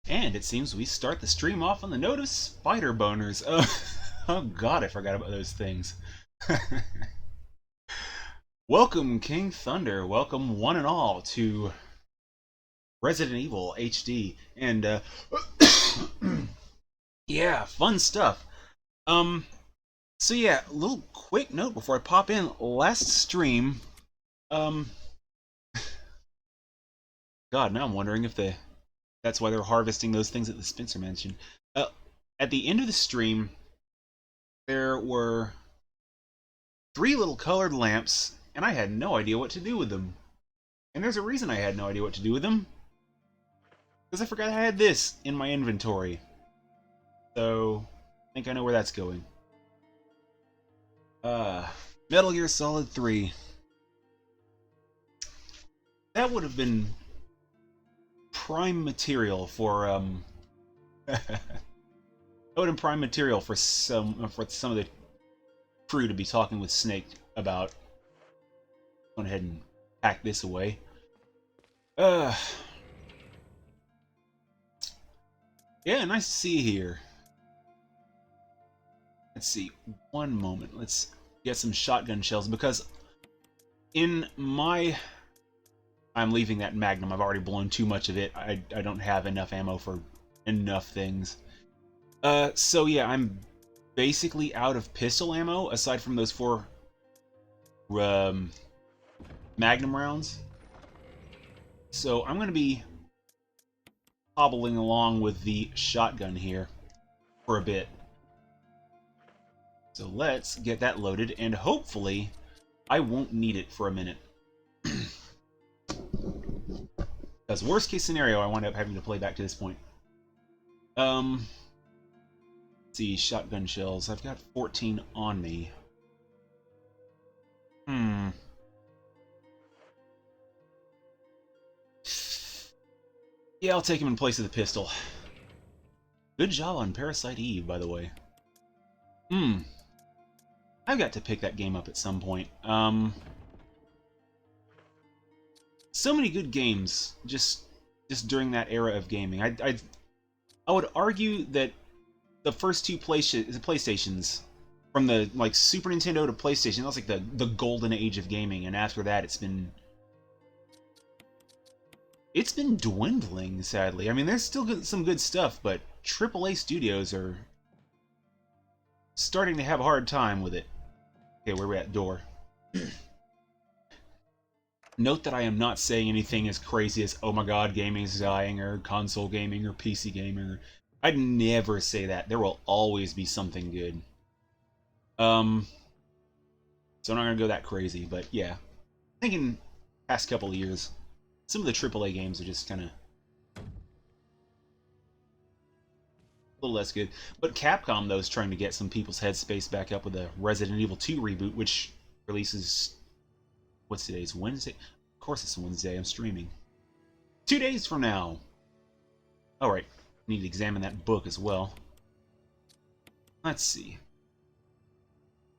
And it seems we start the stream off on the note of spider boners. Oh god, I forgot about those things. Welcome, King Thunder. Welcome, one and all, to Resident Evil HD. And, yeah, fun stuff. Um, so yeah, a little quick note before I pop in. Last stream, um, God, now I'm wondering if that's why they're harvesting those things that the Spencer mentioned. Uh, at the end of the stream, there were three little colored lamps, and I had no idea what to do with them. And there's a reason I had no idea what to do with them. Because I forgot I had this in my inventory. So, I think I know where that's going. Metal Gear Solid 3. That would have been prime material for, that would have been prime material for some of the crew to be talking with Snake about. Go ahead and pack this away. Yeah, nice to see you here. Let's see, one moment. Let's get some shotgun shells, because in my... I'm leaving that Magnum. I've already blown too much of it. I don't have enough ammo for enough things. So yeah, I'm basically out of pistol ammo, aside from those 4 Magnum rounds. So I'm going to be hobbling along with the shotgun here for a bit. So let's get that loaded, and hopefully I won't need it for a minute. Because worst case scenario, I wind up having to play back to this point. Let's see, shotgun shells. I've got 14 on me. Yeah, I'll take him in place of the pistol. Good job on Parasite Eve, by the way. I've got to pick that game up at some point. So many good games just during that era of gaming. I would argue that the first 2 PlayStations, from the like Super Nintendo to PlayStation, that was like the golden age of gaming, and after that it's been dwindling, sadly. I mean, there's still some good stuff, but AAA studios are starting to have a hard time with it. Okay, where are we at? Door. Note that I am not saying anything as crazy as, oh my god, gaming is dying, or console gaming, or PC gaming. I'd never say that. There will always be something good. So I'm not gonna go that crazy, but yeah. I think in past couple of years, some of the AAA games are just kind of a little less good. But Capcom, though, is trying to get some people's headspace back up with a Resident Evil 2 reboot, which releases... What's today's? Wednesday? Of course it's Wednesday. I'm streaming. 2 days from now. Alright. Need to examine that book as well. Let's see.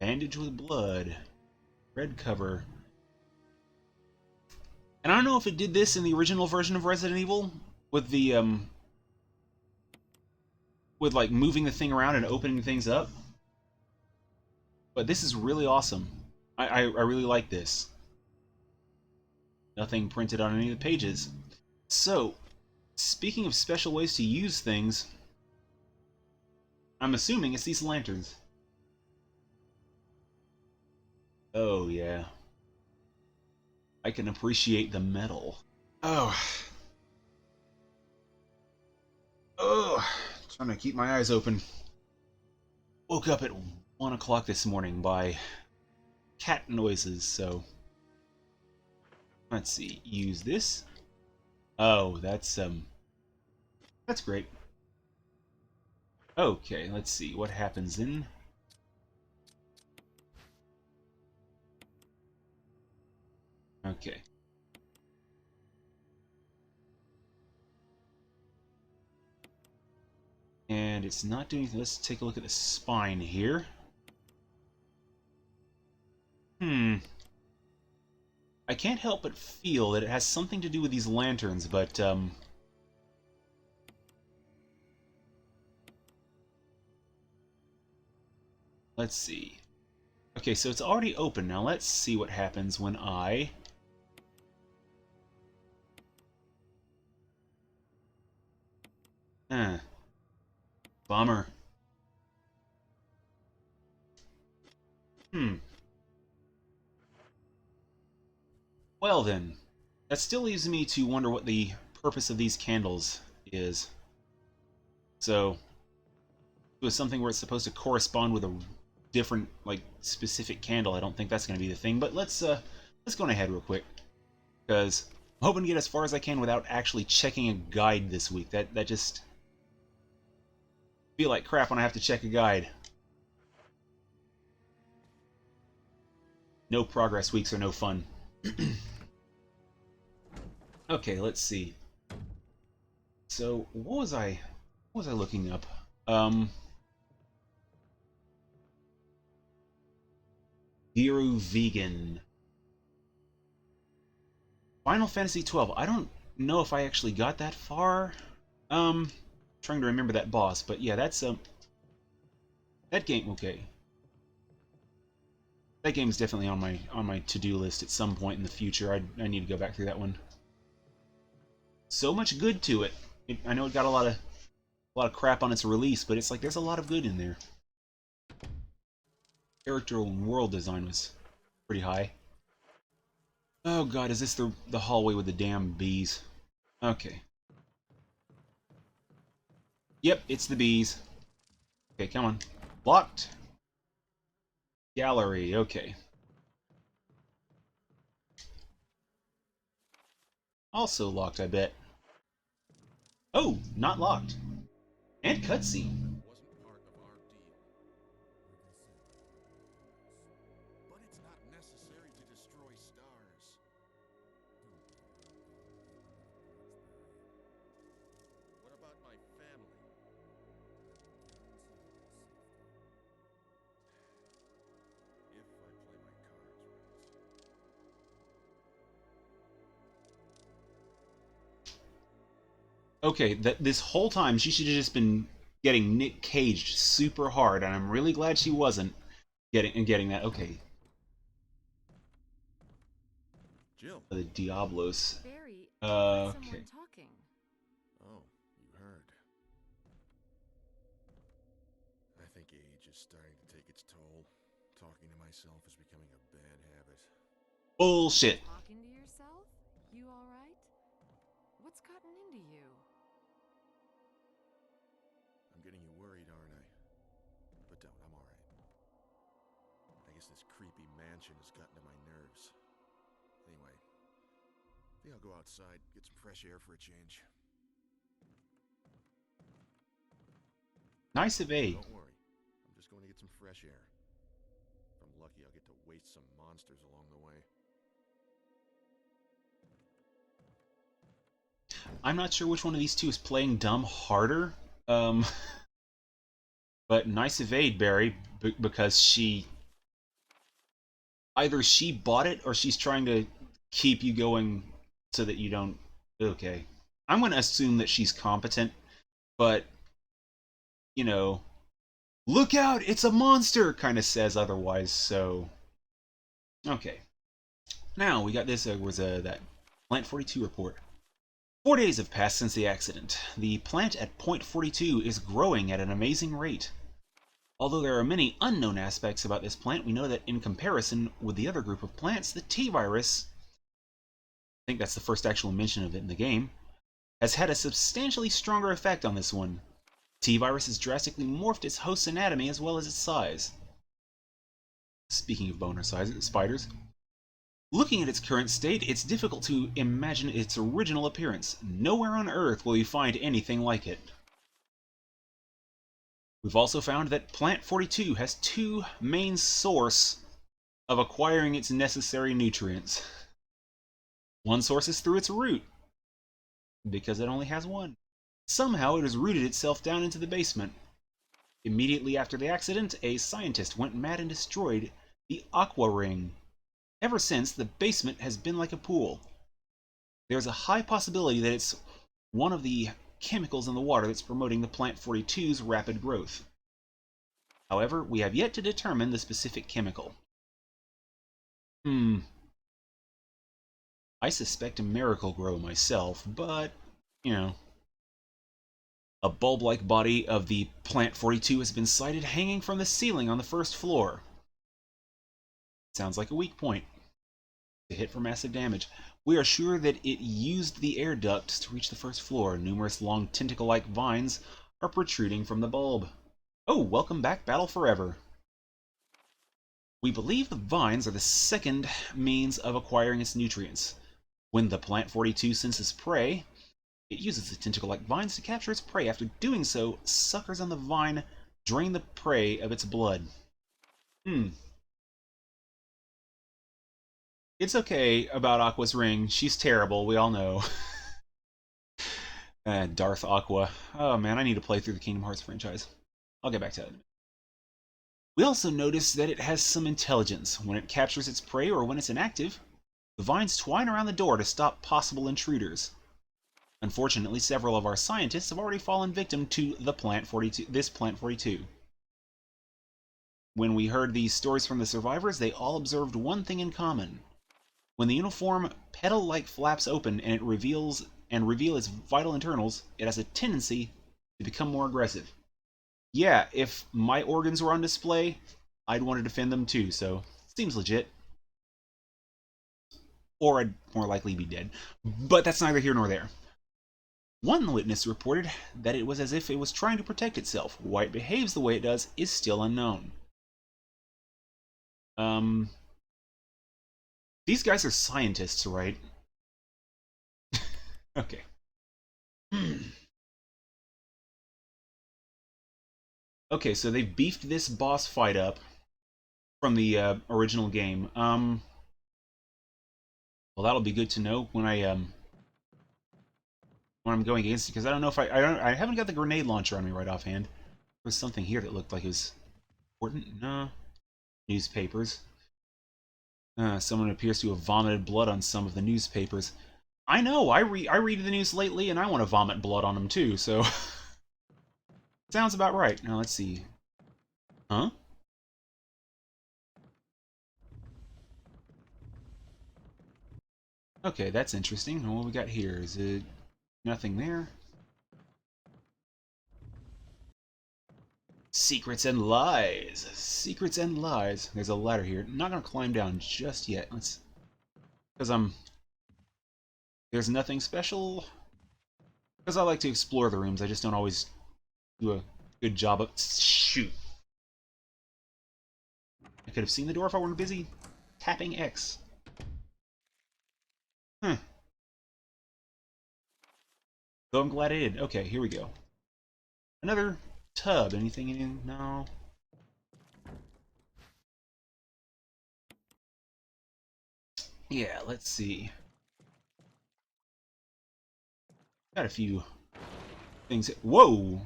Bandage with blood. Red cover. And I don't know if it did this in the original version of Resident Evil, with the, with, like, moving the thing around and opening things up. But this is really awesome. I really like this. Nothing printed on any of the pages. So, speaking of special ways to use things, I'm assuming it's these lanterns. Oh, yeah. I can appreciate the metal. Oh. Trying to keep my eyes open. Woke up at 1 o'clock this morning by cat noises, so... Let's see, use this. Oh, that's great. Okay, let's see, what happens then? Okay. And it's not doing anything. Let's take a look at the spine here. I can't help but feel that it has something to do with these lanterns, but, Let's see. Okay, so it's already open. Now let's see what happens when I... Bummer. Well then, that still leaves me to wonder what the purpose of these candles is. So, if it was something where it's supposed to correspond with a different, like, specific candle, I don't think that's going to be the thing. But let's go on ahead real quick, because I'm hoping to get as far as I can without actually checking a guide this week. That just feel like crap when I have to check a guide. No progress weeks are no fun. Okay, let's see. So, what was I looking up? Hero Vegan. Final Fantasy 12. I don't know if I actually got that far. Trying to remember that boss, but yeah, that's that game. Okay, that game's definitely on my to-do list at some point in the future. I need to go back through that one. So much good to it. I know it got a lot of crap on its release, but it's like there's a lot of good in there. Character and world design was pretty high. Oh god, is this the hallway with the damn bees? Okay. Yep, it's the bees. Okay, come on. Locked. Gallery, okay. Also locked, I bet. Oh, not locked. And cutscene. Okay, this whole time she should have just been getting Nick Caged super hard, and I'm really glad she wasn't getting that. Okay. Jill. The Diablos. Barry, Okay. talking. Oh, you heard. I think age is starting to take its toll. Talking to myself is becoming a bad habit. Bullshit. Talking to yourself? You all right? What's gotten into you? I'm getting you worried, aren't I? But don't, I'm all right. I guess this creepy mansion has gotten to my nerves. Anyway, I think I'll go outside, get some fresh air for a change. Nice of A. Don't worry, I'm just going to get some fresh air. If I'm lucky, I'll get to waste some monsters along the way. I'm not sure which one of these two is playing dumb harder. But nice evade, Barry, because either she bought it or she's trying to keep you going so that you don't. Okay, I'm going to assume that she's competent, but you know, look out, it's a monster, kind of says otherwise. So, okay. Now we got this. Was that Plant 42 report. 4 days have passed since the accident. The plant at Point 42 is growing at an amazing rate. Although there are many unknown aspects about this plant, we know that in comparison with the other group of plants, the T-virus, I think that's the first actual mention of it in the game, has had a substantially stronger effect on this one. T-virus has drastically morphed its host's anatomy as well as its size. Speaking of boner spiders, looking at its current state, it's difficult to imagine its original appearance. Nowhere on Earth will you find anything like it. We've also found that Plant 42 has two main sources of acquiring its necessary nutrients. One source is through its root, because it only has one. Somehow it has rooted itself down into the basement. Immediately after the accident, a scientist went mad and destroyed the Aqua Ring. Ever since, the basement has been like a pool. There's a high possibility that it's one of the chemicals in the water that's promoting the Plant 42's rapid growth. However, we have yet to determine the specific chemical. I suspect a miracle grow myself, but, you know. A bulb-like body of the Plant 42 has been sighted hanging from the ceiling on the first floor. Sounds like a weak point. To hit for massive damage. We are sure that it used the air ducts to reach the first floor. Numerous long tentacle-like vines are protruding from the bulb. Oh, welcome back, Battle Forever. We believe the vines are the second means of acquiring its nutrients. When the Plant 42 senses prey, it uses the tentacle-like vines to capture its prey. After doing so, suckers on the vine drain the prey of its blood. It's okay about Aqua's ring. She's terrible, we all know. Darth Aqua. Oh man, I need to play through the Kingdom Hearts franchise. I'll get back to that in a minute. We also notice that it has some intelligence. When it captures its prey or when it's inactive, the vines twine around the door to stop possible intruders. Unfortunately, several of our scientists have already fallen victim to this Plant 42. When we heard these stories from the survivors, they all observed one thing in common. When the uniform petal-like flaps open and it reveal its vital internals, it has a tendency to become more aggressive. Yeah, if my organs were on display, I'd want to defend them too, so seems legit. Or I'd more likely be dead. But that's neither here nor there. One witness reported that it was as if it was trying to protect itself. Why it behaves the way it does is still unknown. These guys are scientists, right? Okay. Okay, so they've beefed this boss fight up from the original game. Well, that'll be good to know when I'm going against it, because I don't know if I haven't got the grenade launcher on me right offhand. There's something here that looked like it was important. No. Newspapers. Someone appears to have vomited blood on some of the newspapers. I know, I read the news lately, and I want to vomit blood on them too, so... Sounds about right. Now, let's see. Huh? Okay, that's interesting. What we got here? Is it nothing there? Secrets and lies. Secrets and lies. There's a ladder here. Not gonna climb down just yet. Let's... Because there's nothing special. Because I like to explore the rooms. I just don't always do a good job of... Shoot. I could have seen the door if I weren't busy tapping X. Huh. Though I'm glad I did. Okay, here we go. Another tub. Anything in? No. Yeah, let's see. Got a few things. Whoa!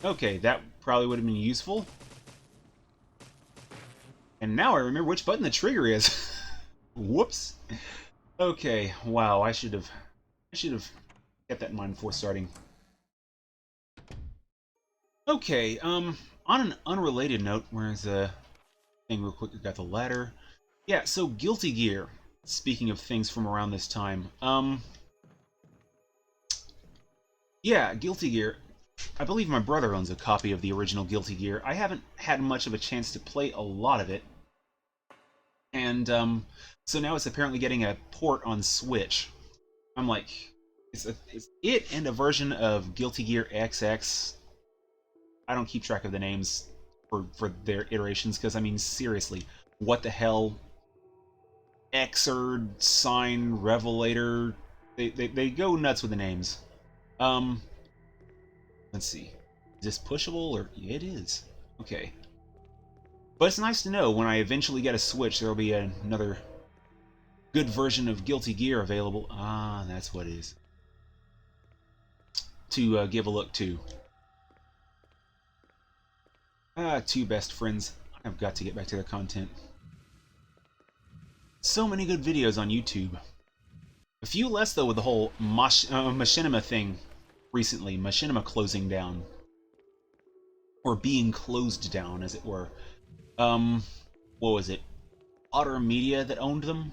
Okay, that probably would have been useful. And now I remember which button the trigger is. Whoops. Okay, wow, I should have kept that in mind before starting. Okay, on an unrelated note, where's the thing real quick? We got the ladder. Yeah, so Guilty Gear. Speaking of things from around this time, yeah, Guilty Gear. I believe my brother owns a copy of the original Guilty Gear. I haven't had much of a chance to play a lot of it. And, so now it's apparently getting a port on Switch. I'm like, it's it and a version of Guilty Gear XX. I don't keep track of the names for their iterations, because, I mean, seriously, what the hell? Xrd, Sign, Revelator, they go nuts with the names. Let's see. Is this pushable, or... Yeah, it is. Okay. But it's nice to know when I eventually get a Switch, there'll be another good version of Guilty Gear available. Ah, that's what it is. To give a look to. Two best friends. I've got to get back to their content. So many good videos on YouTube. A few less, though, with the whole Machinima thing recently. Machinima closing down. or being closed down, as it were. What was it? Otter Media that owned them?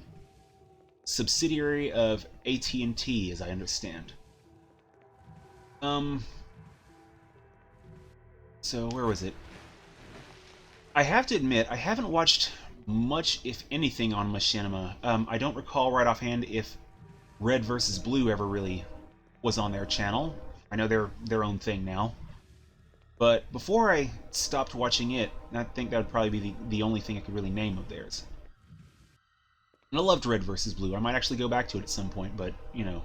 Subsidiary of AT&T, as I understand. So where was it? I have to admit, I haven't watched much, if anything, on Machinima. I don't recall right offhand if Red vs. Blue ever really was on their channel. I know they're their own thing now. But before I stopped watching it, I think that would probably be the only thing I could really name of theirs. And I loved Red vs. Blue. I might actually go back to it at some point, but, you know.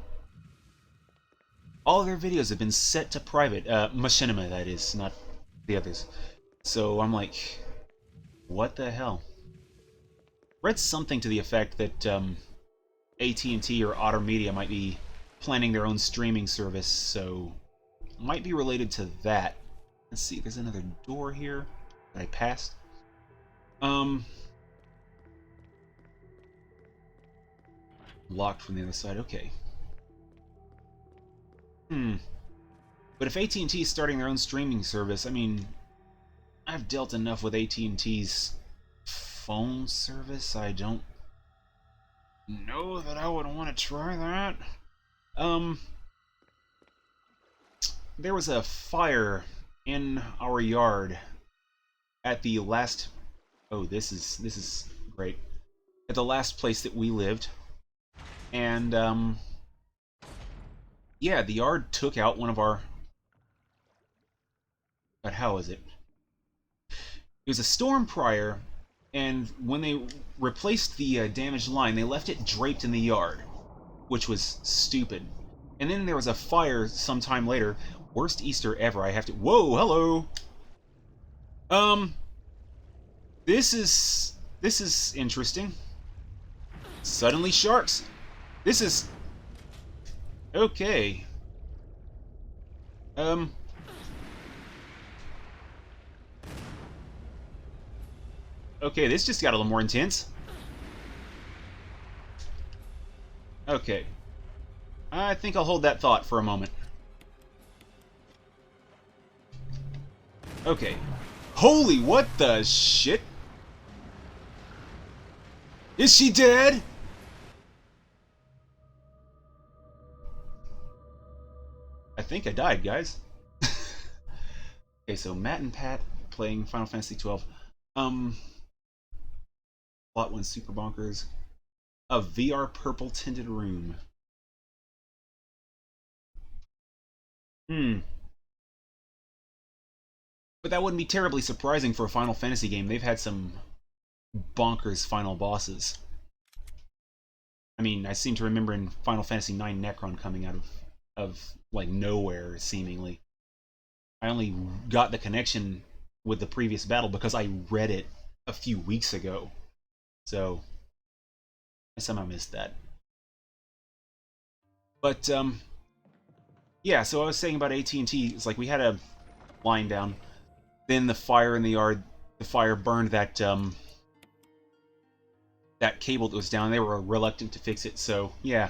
All of their videos have been set to private. Machinima, that is, not the others. So I'm like, what the hell? Read something to the effect that AT&T or Otter Media might be planning their own streaming service, so it might be related to that. Let's see, there's another door here that I passed. Locked from the other side, okay. But if AT&T is starting their own streaming service, I mean, I've dealt enough with AT&T's phone service, I don't know that I would want to try that. There was a fire in our yard at the last... Oh, this is great. At the last place that we lived. And, yeah, the yard took out one of our... But how is it? It was a storm prior, and when they replaced the damaged line, they left it draped in the yard, which was stupid. And then there was a fire sometime later. Worst Easter ever. I have to... Whoa, hello! This is interesting. Suddenly sharks. This is... Okay. Okay, this just got a little more intense. Okay. I think I'll hold that thought for a moment. Okay. Holy, what the shit? Is she dead? I think I died, guys. Okay, so Matt and Pat playing Final Fantasy XII. Plot 1 super bonkers. A VR purple tinted room. But that wouldn't be terribly surprising for a Final Fantasy game. They've had some bonkers final bosses. I mean, I seem to remember in Final Fantasy IX Necron coming out of like nowhere, seemingly. I only got the connection with the previous battle because I read it a few weeks ago. So, I somehow missed that. But, yeah, so I was saying about AT&T, it's like we had a line down. Then the fire in the yard, the fire burned that, that cable that was down. They were reluctant to fix it, so, yeah,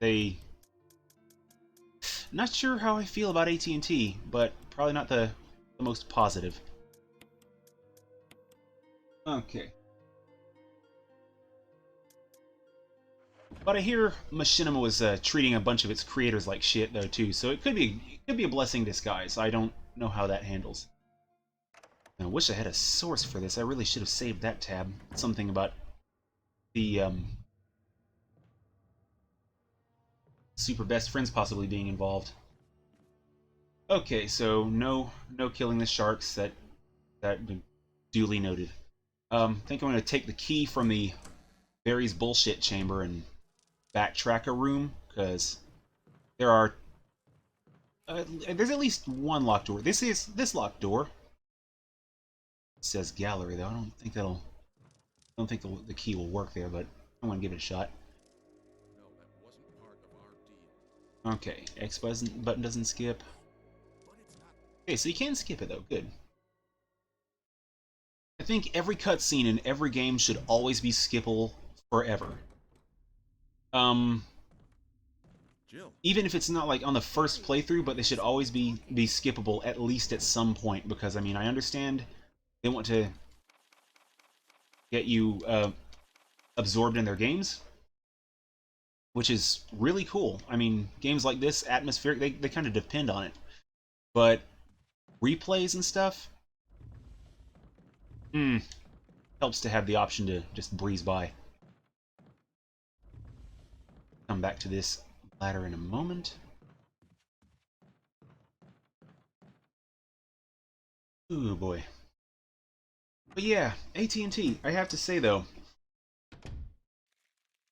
they... Not sure how I feel about AT&T, but probably not the most positive. Okay. But I hear Machinima was treating a bunch of its creators like shit, though, too, so it could be a blessing in disguise. I don't know how that handles. I wish I had a source for this. I really should have saved that tab. Something about the, super best friends possibly being involved. Okay, so no killing the sharks. That duly noted. I think I'm going to take the key from the Barry's bullshit chamber and backtrack a room, because there are... there's at least one locked door. This is this locked door. It says gallery, though. I don't think the key will work there, but I'm going to give it a shot. No, that wasn't part of our deal. Okay, X button doesn't skip. But it's not. Okay, so you can skip it, though. Good. I think every cutscene in every game should always be skippable forever. Jill. even if it's not like on the first playthrough, but they should always be skippable at least at some point, because I mean, I understand they want to get you absorbed in their games, which is really cool. I mean, games like this, atmospheric, they kind of depend on it. But replays and stuff, helps to have the option to just breeze by. Come back to this ladder in a moment. Ooh, boy. But yeah, AT&T, I have to say though,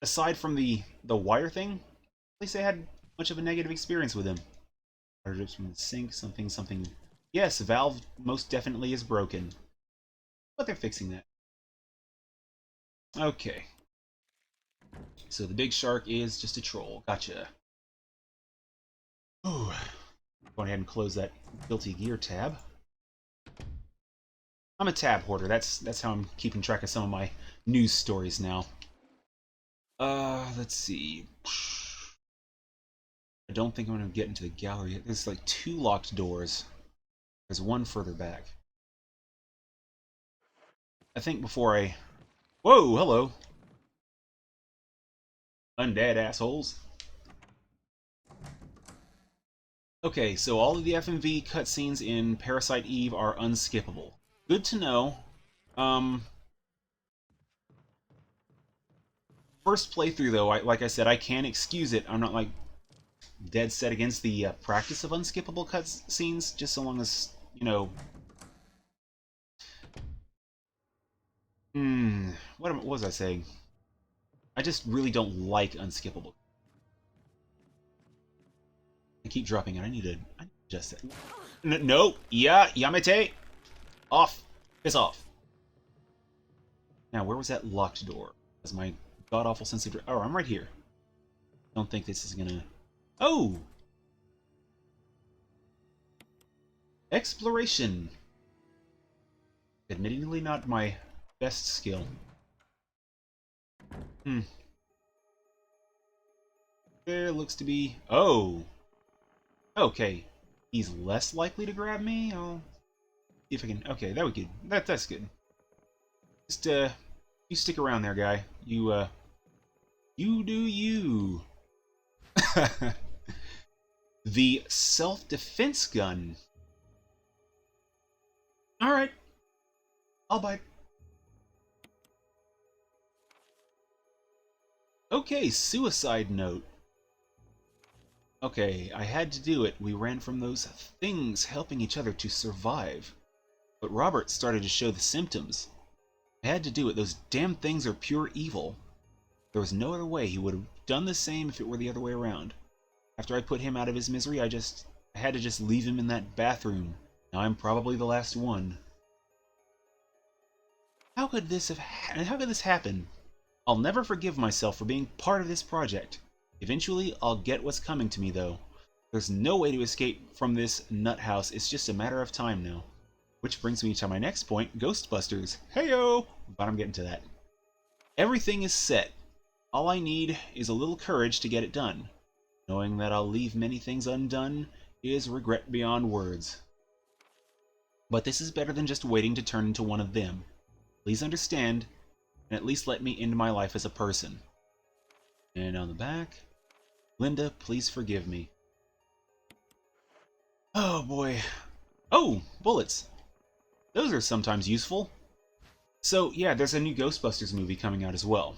aside from the wire thing, at least I had much of a negative experience with them. Water drips from the sink, something. Yes, valve most definitely is broken. But they're fixing that. Okay. So the big shark is just a troll. Gotcha. Ooh. Go ahead and close that Guilty Gear tab. I'm a tab hoarder. That's how I'm keeping track of some of my news stories now. Let's see. I don't think I'm going to get into the gallery. There's like 2 locked doors. There's one further back. I think before I... Whoa, hello. Undead assholes. Okay, so all of the FMV cutscenes in Parasite Eve are unskippable. Good to know. First playthrough, though, like I said, I can excuse it. I'm not, like, dead set against the practice of unskippable cutscenes, just so long as, you know... what was I saying? I just really don't like unskippable. I keep dropping it. I need to adjust that. No! Yeah! Yamete! Off! Piss off! Now, where was that locked door? Because my god-awful sense of... Oh, I'm right here. Don't think this is gonna... Oh! Exploration! Admittedly not my best skill. There looks to be... Oh! Okay. He's less likely to grab me? I'll see if I can... Okay, that would good. That's good. Just, you stick around there, guy. You do you. The self-defense gun. Alright. I'll bite. Okay, suicide note. Okay, I had to do it. We ran from those things helping each other to survive. But Robert started to show the symptoms. I had to do it. Those damn things are pure evil. There was no other way. He would have done the same if it were the other way around. After I put him out of his misery, I had to just leave him in that bathroom. Now I'm probably the last one. How could this happen? I'll never forgive myself for being part of this project. Eventually, I'll get what's coming to me, though. There's no way to escape from this nut house. It's just a matter of time now. Which brings me to my next point, Ghostbusters. Heyo! But I'm getting to that. Everything is set. All I need is a little courage to get it done. Knowing that I'll leave many things undone is regret beyond words. But this is better than just waiting to turn into one of them. Please understand, and at least let me end my life as a person. And on the back, Linda, please forgive me. Oh boy. Oh, bullets. Those are sometimes useful. So yeah, there's a new Ghostbusters movie coming out as well.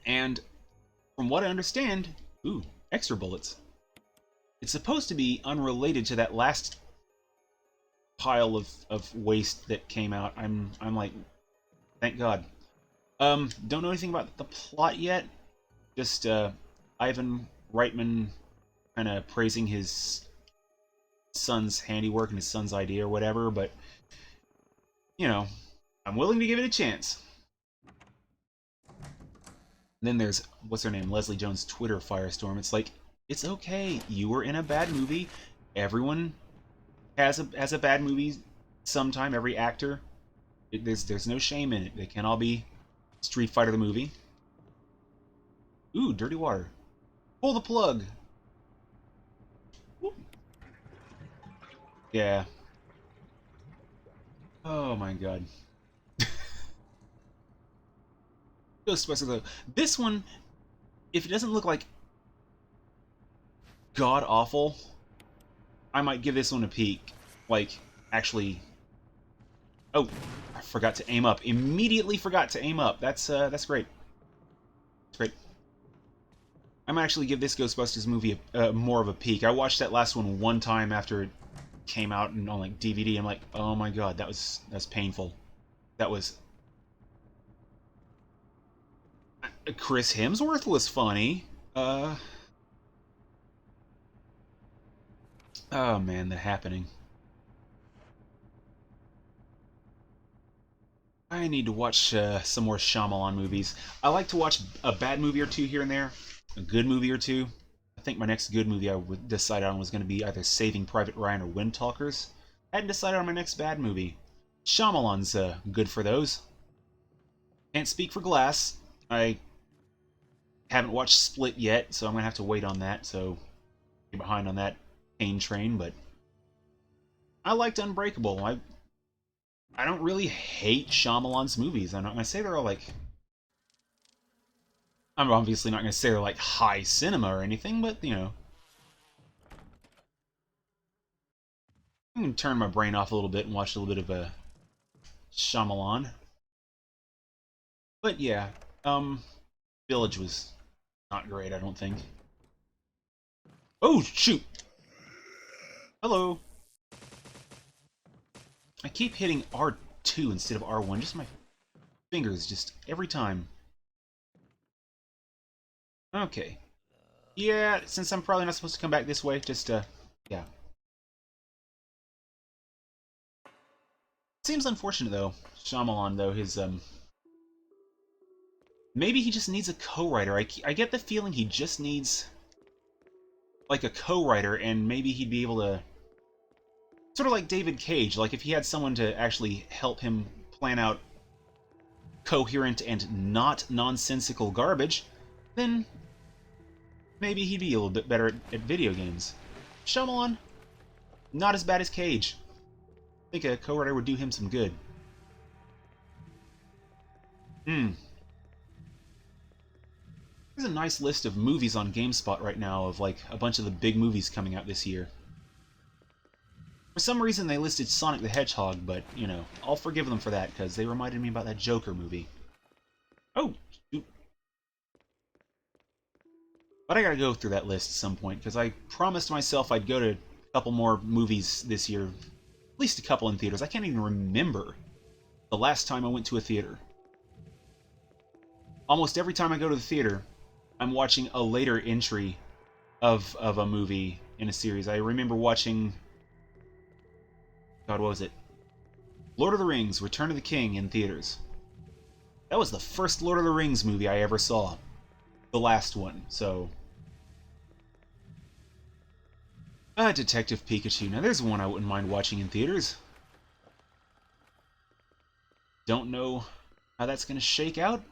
And from what I understand, ooh, extra bullets. It's supposed to be unrelated to that last pile of waste that came out. I'm like, thank God. Don't know anything about the plot yet. Just Ivan Reitman kind of praising his son's handiwork and his son's idea or whatever, but you know, I'm willing to give it a chance. And then there's, what's her name, Leslie Jones' Twitter firestorm. It's like, it's okay. You were in a bad movie. Everyone has a bad movie sometime. Every actor. There's no shame in it. They can all be Street Fighter the movie. Ooh, dirty water. Pull the plug. Whoop. Yeah. Oh my god. Ghostbusters though. This one, if it doesn't look like god awful, I might give this one a peek. Like, actually. Oh, I forgot to aim up. Immediately forgot to aim up. That's great. That's great. I might actually give this Ghostbusters movie more of a peek. I watched that last one time after it came out and on like DVD. I'm like, oh my god, that's painful. That was. Chris Hemsworth was funny. Oh man, The Happening. I need to watch some more Shyamalan movies. I like to watch a bad movie or two here and there, a good movie or two. I think my next good movie I would decide on was going to be either Saving Private Ryan or Wind Talkers. I hadn't decided on my next bad movie. Shyamalan's good for those. Can't speak for Glass. I haven't watched Split yet, so I'm going to have to wait on that, so get behind on that pain train, but I liked Unbreakable. I don't really hate Shyamalan's movies. I'm not going to say they're all like... I'm obviously not going to say they're like high cinema or anything, but, you know. I can turn my brain off a little bit and watch a little bit of a Shyamalan. But yeah, Village was not great, I don't think. Oh, shoot! Hello! I keep hitting R2 instead of R1, just my fingers, just every time. Okay. Yeah, since I'm probably not supposed to come back this way, just, yeah. Seems unfortunate, though. Shyamalan, though, his, maybe he just needs a co-writer. I get the feeling he just needs, like, a co-writer, and maybe he'd be able to... Sort of like David Cage, like if he had someone to actually help him plan out coherent and not nonsensical garbage, then maybe he'd be a little bit better at video games. Shyamalan, not as bad as Cage. I think a co-writer would do him some good. There's a nice list of movies on GameSpot right now of like a bunch of the big movies coming out this year. For some reason they listed Sonic the Hedgehog, but, you know, I'll forgive them for that, because they reminded me about that Joker movie. Oh, shoot. But I gotta go through that list at some point, because I promised myself I'd go to a couple more movies this year. At least a couple in theaters. I can't even remember the last time I went to a theater. Almost every time I go to the theater, I'm watching a later entry of a movie in a series. I remember watching... God, what was it? Lord of the Rings, Return of the King in theaters. That was the first Lord of the Rings movie I ever saw. The last one, so... Detective Pikachu. Now there's one I wouldn't mind watching in theaters. Don't know how that's gonna shake out.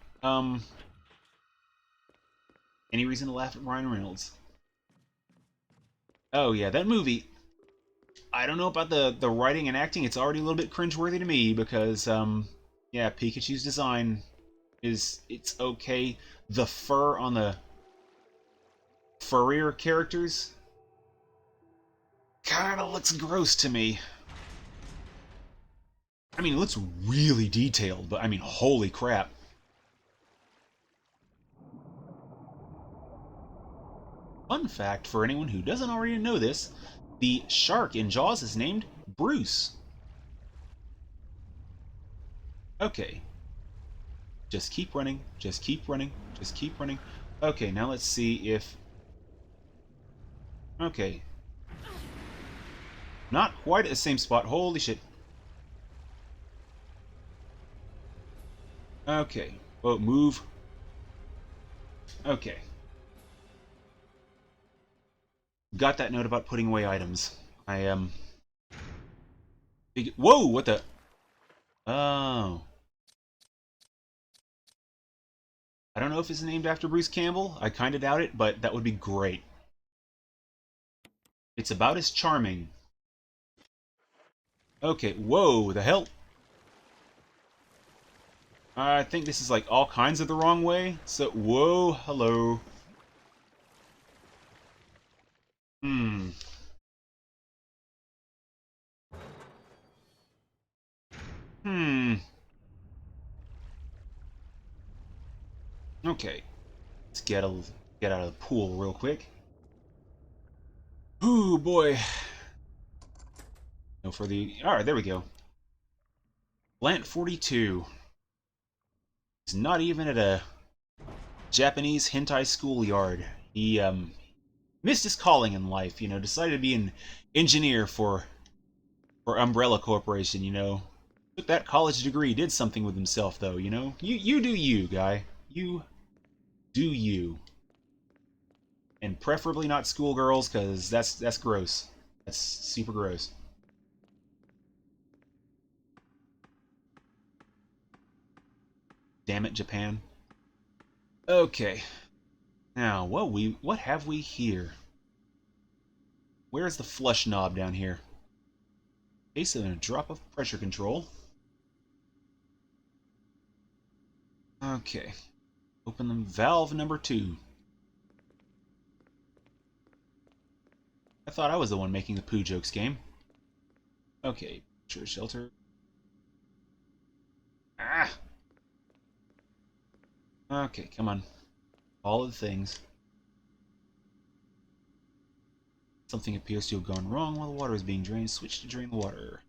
Any reason to laugh at Ryan Reynolds? Oh yeah, that movie... I don't know about the writing and acting. It's already a little bit cringeworthy to me because, yeah, Pikachu's design it's okay. The fur on the furrier characters kind of looks gross to me. I mean, it looks really detailed, but I mean, holy crap. Fun fact for anyone who doesn't already know this, the shark in Jaws is named Bruce. Okay. Just keep running, just keep running, just keep running. Okay, now let's see if... Okay. Not quite at the same spot. Holy shit. Okay. Oh, move. Okay. Got that note about putting away items. I am... Whoa, what the... Oh. I don't know if it's named after Bruce Campbell. I kind of doubt it, but that would be great. It's about as charming. Okay, whoa, the hell? I think this is like all kinds of the wrong way. So, whoa, hello. Hmm. Hmm. Okay. Let's get out of the pool real quick. Ooh, boy. No for the... Alright, there we go. Plant 42. He's not even at a Japanese hentai schoolyard. He, missed his calling in life, decided to be an engineer for Umbrella Corporation, Took that college degree, did something with himself, though, You do you, guy. You do you. And preferably not schoolgirls, because that's gross. That's super gross. Damn it, Japan. Okay. Now, what have we here? Where's the flush knob down here? Case of a drop of pressure control. Okay. Open them. Valve number 2. I thought I was the one making the poo jokes game. Okay. Sure, shelter. Ah! Okay, come on. All of the things. Something appears to have gone wrong while the water is being drained. Switch to drain the water.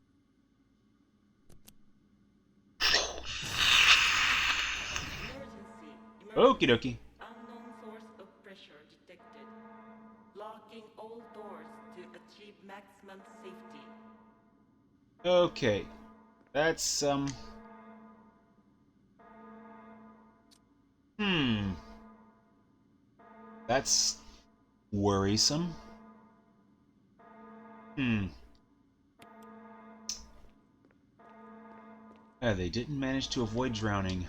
Okie dokie. Unknown source of pressure detected. Locking all doors to achieve maximum safety. Okay. That's, Hmm. That's worrisome. Hmm. Yeah, they didn't manage to avoid drowning.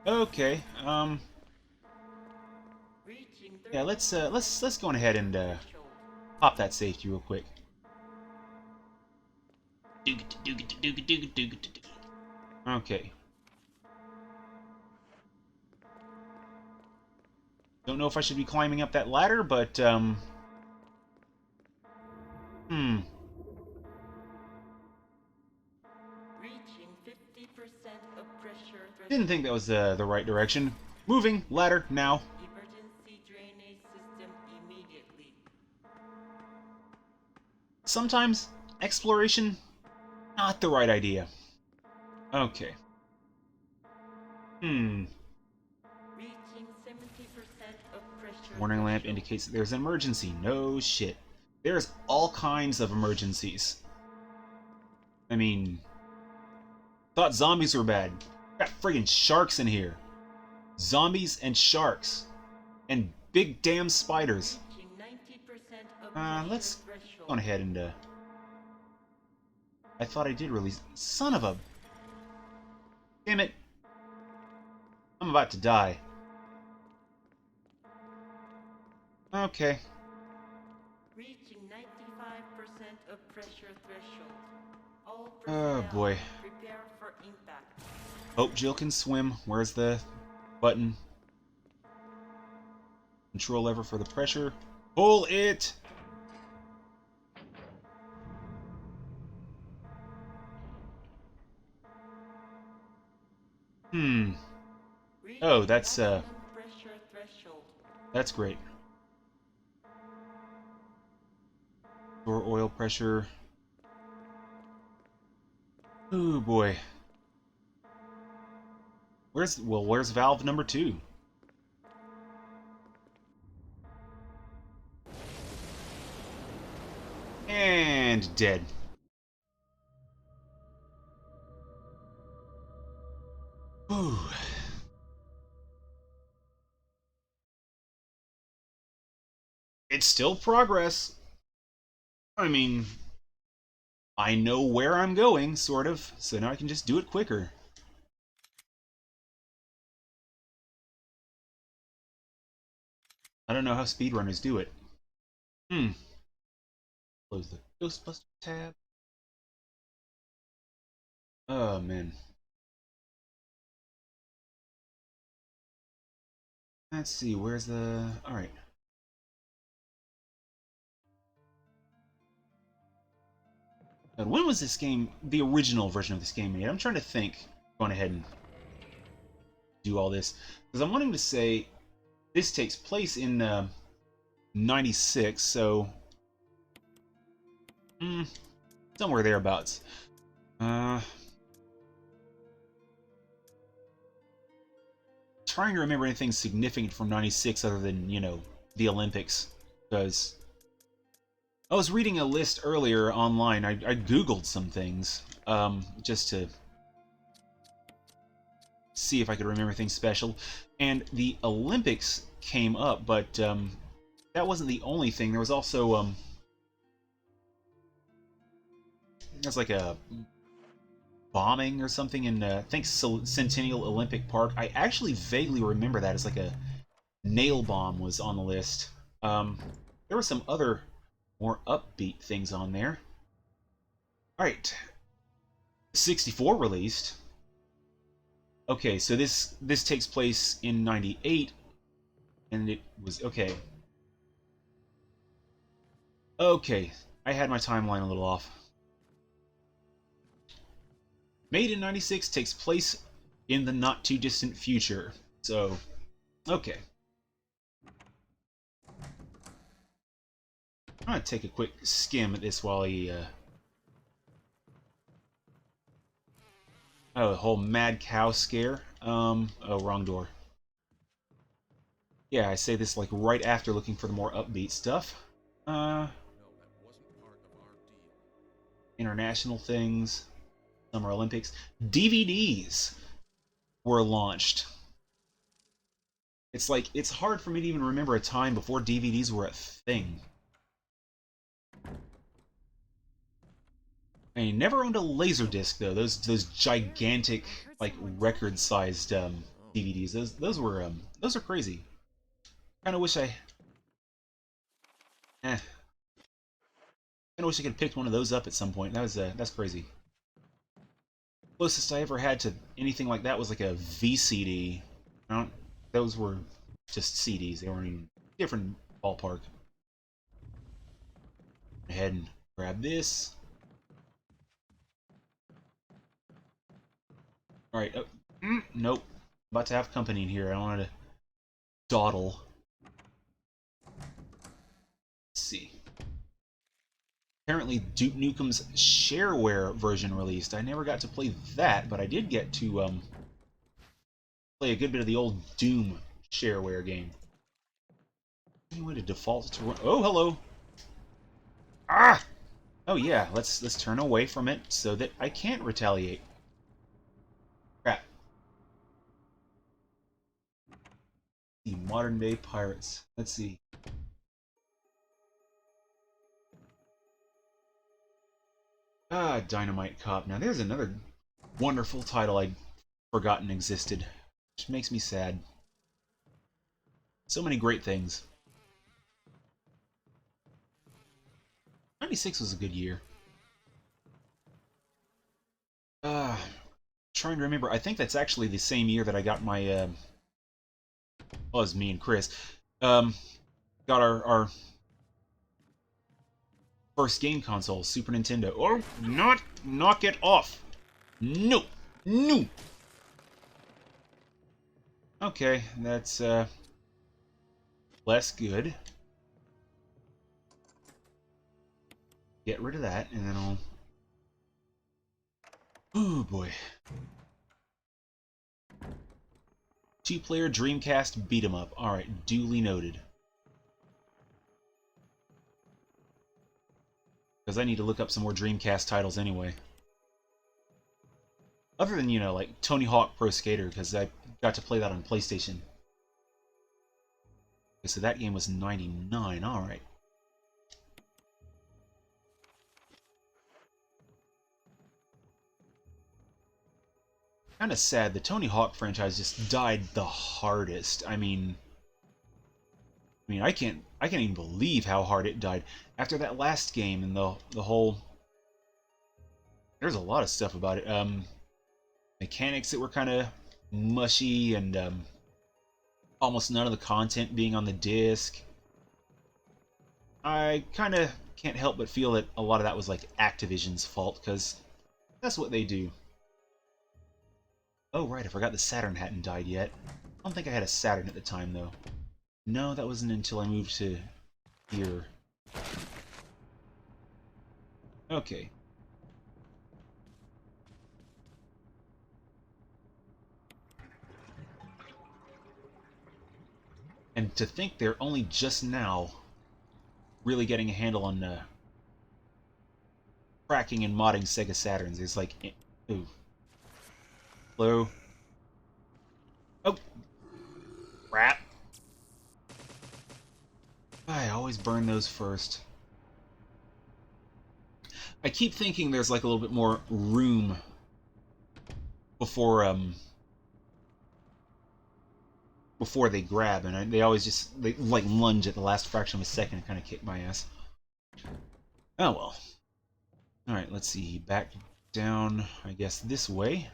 Okay, Reaching yeah, 30 let's go on ahead and, threshold. pop that safety real quick. Okay. Don't know if I should be climbing up that ladder, but, Hmm. Reaching 50% of pressure Didn't think threshold. that was, the right direction. Moving, ladder, now. Emergency drainage system immediately. Sometimes, exploration, not the right idea. Okay. Hmm. Reaching 70% of pressure Warning lamp threshold. indicates that there's an emergency. No shit. There's all kinds of emergencies. I mean, thought zombies were bad. Got friggin' sharks in here. Zombies and sharks. And big damn spiders. Reaching 90% of pressure Let's go on threshold. ahead and, I thought I did release... Son of a... Damn it. I'm about to die. Okay. Reaching 95% of pressure threshold. All Oh, personnel, boy. prepare for impact. Hope Jill can swim. Where's the button? Control lever for the pressure. Pull it! Hmm. Oh, Reaching maximum pressure threshold. that's great. Or oil pressure. Ooh, boy. Where's valve number 2? And dead. Ooh. It's still progress. I mean, I know where I'm going, sort of, so now I can just do it quicker. I don't know how speedrunners do it. Hmm. Close the Ghostbusters tab. Oh, man. Let's see, where's the... Alright. And when was this game, the original version of this game made? I'm trying to think. Going ahead and do all this. Because I'm wanting to say this takes place in 96, so... somewhere thereabouts. Trying to remember anything significant from 96 other than, you know, the Olympics. Because I was reading a list earlier online. I Googled some things just to see if I could remember things special. And the Olympics came up, but that wasn't the only thing. There was also... there's like a bombing or something in, I think, Centennial Olympic Park. I actually vaguely remember that as like a nail bomb was on the list. There were some other more upbeat things on there. Alright. 64 released. Okay, so this takes place in 98, and it was... Okay. Okay, I had my timeline a little off. Made in 96 takes place in the not-too-distant future. So, okay. I'm gonna take a quick skim at this while he, Oh, the whole mad cow scare. Oh, wrong door. Yeah, I say this like right after looking for the more upbeat stuff. No, that wasn't part of our deal. International things. Summer Olympics. DVDs were launched. It's like, it's hard for me to even remember a time before DVDs were a thing. I never owned a Laserdisc though. Those gigantic, like record-sized DVDs. Those are crazy. Kind of wish I. Kind of wish I could have picked one of those up at some point. That's crazy. Closest I ever had to anything like that was like a VCD. Those were just CDs. They weren't even different ballpark. Go ahead and grab this. All right. Nope. About to have company in here. I don't want to dawdle. Let's see. Apparently, Duke Nukem's shareware version released. I never got to play that, but I did get to play a good bit of the old Doom shareware game. Any way to default to run? Oh, hello. Ah! Oh yeah, let's turn away from it so that I can't retaliate. Crap. The modern day pirates. Let's see. Ah, Dynamite Cop. Now there's another wonderful title I'd forgotten existed, which makes me sad. So many great things. 96 was a good year. Trying to remember. I think that's actually the same year that I got my, well, it was me and Chris, got our first game console, Super Nintendo. Oh, not knock it off. No. No. Okay, that's, less good. Get rid of that, and then I'll... Oh, boy. Two-player Dreamcast beat-em-up. Alright, duly noted. Because I need to look up some more Dreamcast titles anyway. Other than, you know, like Tony Hawk Pro Skater, because I got to play that on PlayStation. Okay, so that game was 99, alright. Kind of sad, the Tony Hawk franchise just died the hardest. I mean, I mean, I can't even believe how hard it died after that last game and the whole. There's a lot of stuff about it. Mechanics that were kind of mushy and almost none of the content being on the disc. I kind of can't help but feel that a lot of that was like Activision's fault, because that's what they do. Oh right, I forgot the Saturn hadn't died yet. I don't think I had a Saturn at the time though. No, that wasn't until I moved to here. Okay. And to think they're only just now really getting a handle on cracking and modding Sega Saturns is like, ooh. Hello? Oh! Crap! I always burn those first. I keep thinking there's like a little bit more room before they grab, and they always just they like lunge at the last fraction of a second and kind of kick my ass. Oh well. All right, let's see. Back down, I guess this way.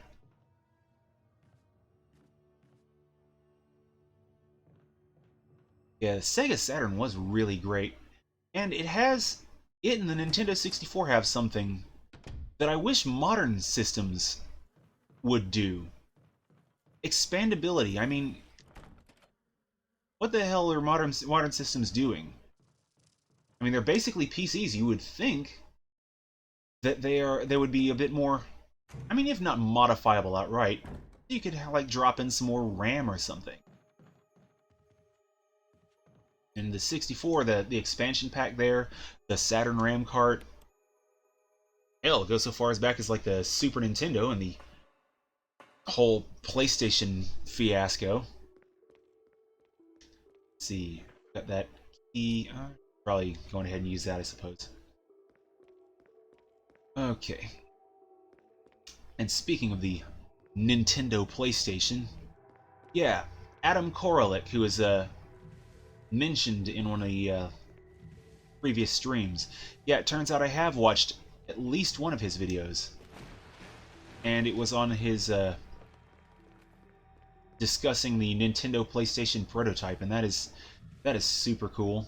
Yeah, the Sega Saturn was really great, and it and the Nintendo 64 have something that I wish modern systems would do. Expandability. I mean, what the hell are modern systems doing? I mean, they're basically PCs. You would think that they would be a bit more, I mean, if not modifiable outright, you could like drop in some more RAM or something. And the 64, the expansion pack there, the Saturn RAM cart, hell, it goes so far as back as like the Super Nintendo and the whole PlayStation fiasco. Let's see, got that key. Probably going ahead and use that, I suppose. Okay. And speaking of the Nintendo PlayStation, yeah, Adam Koralik, who is mentioned in one of the previous streams. Yeah, it turns out I have watched at least one of his videos. And it was on his discussing the Nintendo PlayStation prototype, and that is super cool.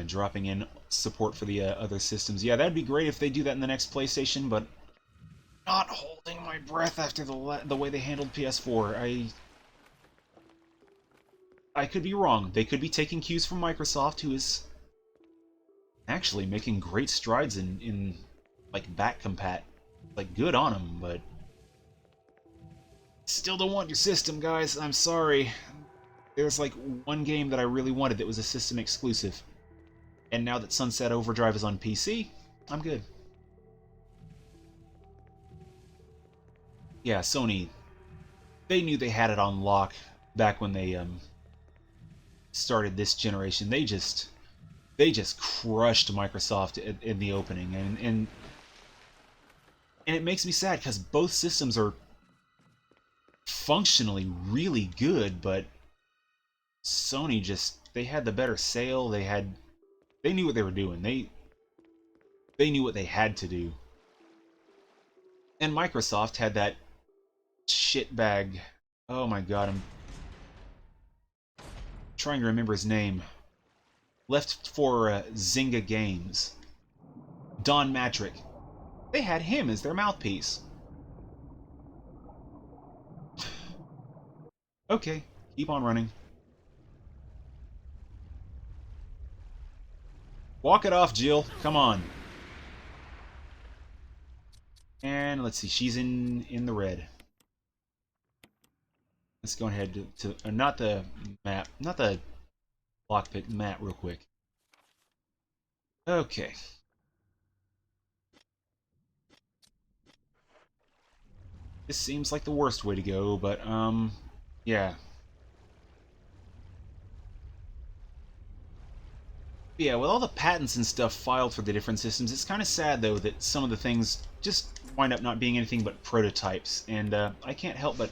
Dropping in support for the other systems. Yeah, that'd be great if they do that in the next PlayStation, but not holding my breath after the way they handled PS4. I could be wrong. They could be taking cues from Microsoft, who is actually making great strides in like back compat. Like, good on them, but still don't want your system, guys. I'm sorry. There's like one game that I really wanted that was a system exclusive. And now that Sunset Overdrive is on PC, I'm good. Yeah, Sony, they knew they had it on lock back when they started this generation. They just crushed Microsoft in the opening, and it makes me sad because both systems are functionally really good, but Sony they had the better sale. They knew what they were doing. They knew what they had to do. And Microsoft had that shitbag. Oh my god, I'm trying to remember his name. Left for Zynga Games. Don Matrick. They had him as their mouthpiece. Okay, keep on running. Walk it off, Jill. Come on. And let's see, she's in the red. Let's go ahead to not the map, not the lockpick, map real quick. Okay. This seems like the worst way to go, but yeah. Yeah, with all the patents and stuff filed for the different systems, it's kind of sad, though, that some of the things just wind up not being anything but prototypes. And I can't help but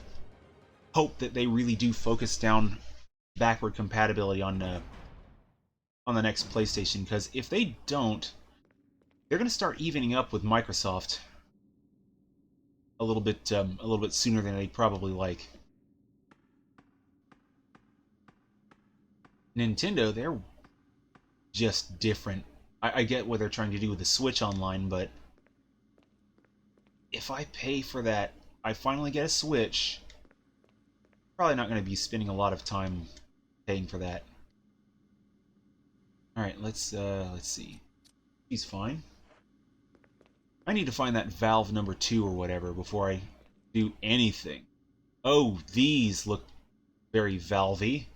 hope that they really do focus down backward compatibility on the next PlayStation, because if they don't, they're going to start evening up with Microsoft a little bit sooner than they'd probably like. Nintendo, they're just different. I get what they're trying to do with the Switch Online, but if I pay for that, I finally get a Switch. Probably not going to be spending a lot of time paying for that. All right, let's see. He's fine. I need to find that valve number 2 or whatever before I do anything. Oh, these look very valvy.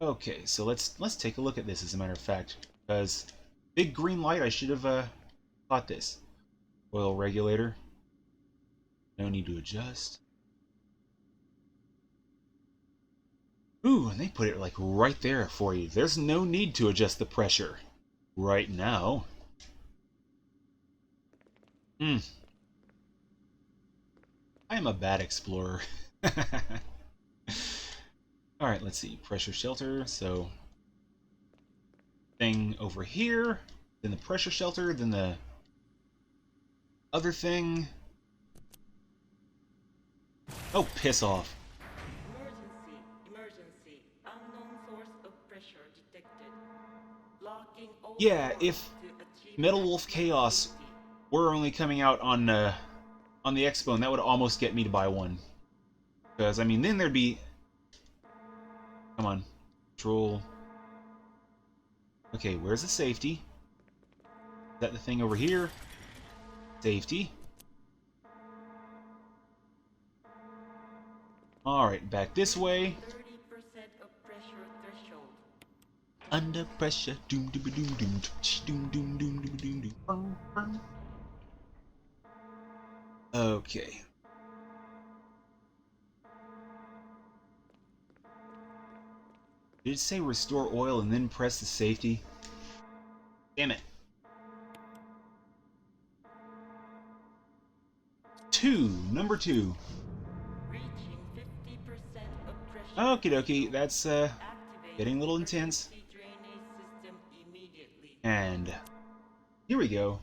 Okay, so let's take a look at this, as a matter of fact, because big green light, I should have caught this. Oil regulator. No need to adjust. Ooh, and they put it like right there for you. There's no need to adjust the pressure right now. I am a bad explorer. Alright, let's see. Pressure shelter, so thing over here, then the pressure shelter, then the other thing. Oh, piss off. Emergency. Unknown source of pressure detected. Locking all Yeah, doors if to achieve Metal Wolf maximum Chaos safety. were only coming out on the Expo, and that would almost get me to buy one. Because, I mean, then there'd be... Come on. Control. Okay, where's the safety? Is that the thing over here? Safety. Alright, back this way. 30% of pressure threshold. Under pressure. Doom doom doom doom doom doom doom doom doom. Okay. Did it say restore oil and then press the safety? Damn it. 2. Number 2. Reaching 50% of pressure. Okie dokie, that's Activate getting a little intense. emergency drainage system immediately. And here we go.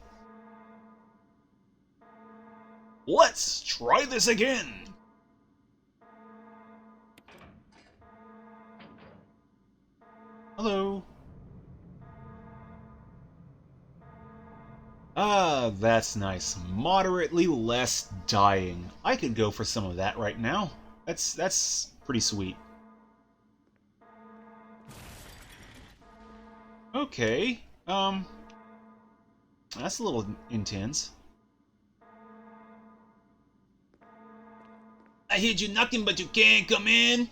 Let's try this again! Hello. Ah, that's nice. Moderately less dying. I could go for some of that right now. That's pretty sweet. Okay. That's a little intense. I heard you knocking, but you can't come in.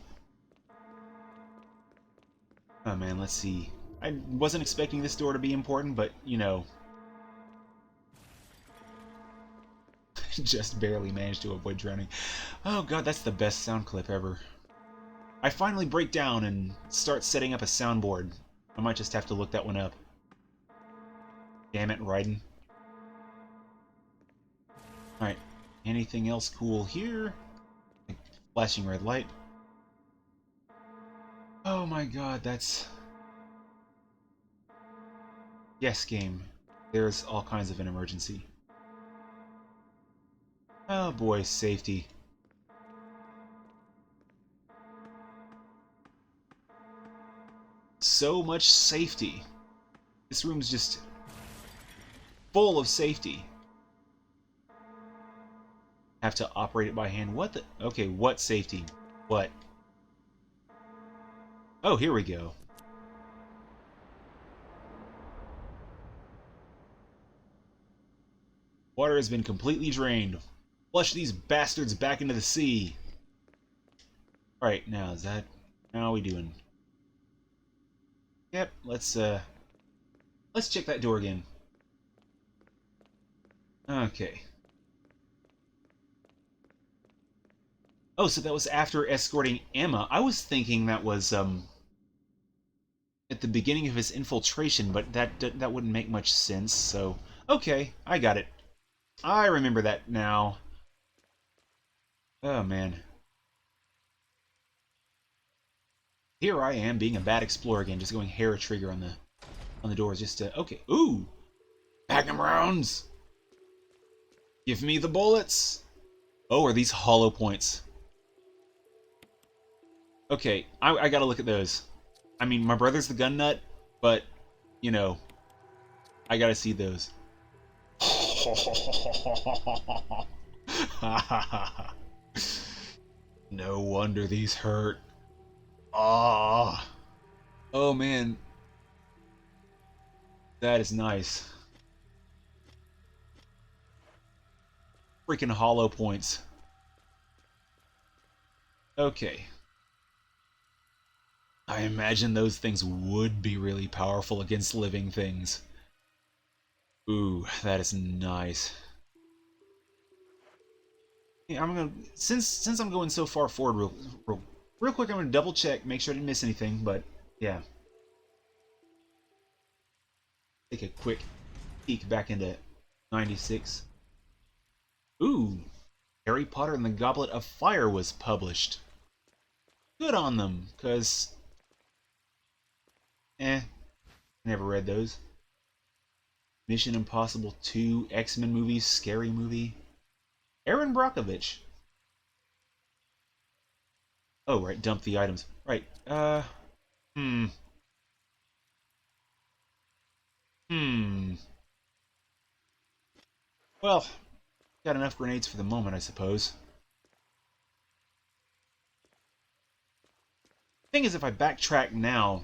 Oh man, let's see. I wasn't expecting this door to be important, but you know, just barely managed to avoid drowning. Oh god, that's the best sound clip ever. I finally break down and start setting up a soundboard. I might just have to look that one up. Damn it, Raiden. Alright, anything else cool here? Flashing red light. Oh my god, that's... Yes, game. There's all kinds of an emergency. Oh boy, safety. So much safety. This room's just full of safety. Have to operate it by hand. What the... Okay, what safety? What? Oh, here we go. Water has been completely drained. Flush these bastards back into the sea. Alright, now is that... How are we doing? Yep, let's check that door again. Okay. Oh, so that was after escorting Emma. I was thinking that was at the beginning of his infiltration, but that wouldn't make much sense. So, okay, I got it. I remember that now. Oh, man. Here I am being a bad explorer again, just going hair trigger on the doors just to... Okay. Ooh! Magnum rounds! Give me the bullets! Oh, are these hollow points? Okay, I gotta look at those. I mean, my brother's the gun nut, but, you know, I gotta see those. No wonder these hurt. Ah. Oh man, that is nice. Freaking hollow points. Okay. I imagine those things would be really powerful against living things. Ooh, that is nice. Yeah, I'm gonna since I'm going so far forward, real quick, I'm gonna double check, make sure I didn't miss anything. But yeah, take a quick peek back into '96. Ooh, Harry Potter and the Goblet of Fire was published. Good on them, cause never read those. Mission Impossible 2, X-Men movies, scary movie. Aaron Brockovich. Oh, right, dump the items. Right, hmm. Hmm. Well, got enough grenades for the moment, I suppose. Thing is, if I backtrack now